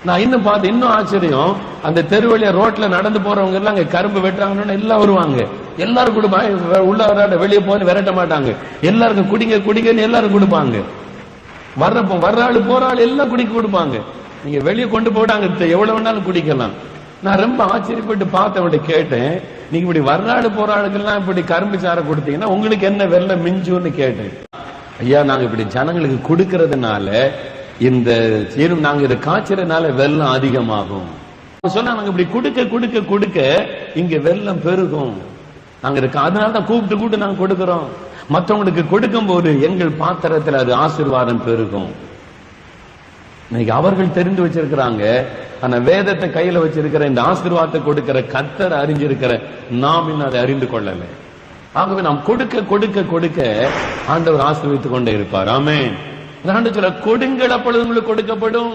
நான் இன்னும் பார்த்து இன்னும் ஆச்சரியம், அந்த தெரு வழியா ரோட்ல நடந்து போறவங்க எல்லாம் அங்க கரும்பு வெட்டுறாங்கன்னு எல்லாம் வருவாங்க. எல்லாரும் கொடுப்பாங்க, உள்ள வராட்ட வெளியே போன்னு விரட்ட மாட்டாங்க. எல்லாருக்கும் குடிங்க குடிங்கன்னு எல்லாரும் கொடுப்பாங்க. வர்ற ஆளு போற ஆளு எல்லாம் குடிக்க கொடுப்பாங்க. நீங்க வெளியே கொண்டு போட்டாங்க, எவ்வளவு வேணாலும் குடிக்கலாம். நான் ரொம்ப ஆச்சரியப்பட்டு பார்த்தவன்ட்ட கேட்டேன், நீங்க இப்படி வர்ற ஆளு போற ஆளுக்கெல்லாம் இப்படி கரும்பு சாரை கொடுத்தீங்கன்னா உங்களுக்கு என்ன வெள்ளை மிஞ்சுன்னு கேட்டேன். ஐயா, நாங்க இப்படி ஜனங்களுக்கு கொடுக்கறதுனால இந்த நாங்க இதை காய்ச்சறதுனால வெள்ளம் அதிகமாகும் சொன்னா, நாங்க இப்படி கொடுக்க கொடுக்க கொடுக்க இங்க வெள்ளம் பெருகும். நாங்க இருக்க அதனாலதான் கூப்பிட்டு நாங்க கொடுக்கிறோம். மற்றவங்களுக்கு கொடுக்கும் போது எங்கள் பாத்திரத்தில் அது ஆசீர்வாதம் பெருகும். இன்னைக்கு அவர்கள் தெரிந்து வச்சிருக்கிறாங்க, ஆனா வேதத்தை கையில வச்சிருக்கிற இந்த ஆசீர்வாதத்தை கொடுக்கிற கர்த்தர் அறிஞ்சிருக்கிற நாம் இன்னும் அதை அறிந்து கொள்ளல. ஆகவே நாம் கொடுக்க கொடுக்க கொடுக்க ஆண்டவர் ஆசீர்வதித்துக் கொண்டே இருப்பார். ஆமென். ஆண்டவர் சொல்ல, கொடுங்கள் அப்பொழுது உங்களுக்கு கொடுக்கப்படும்.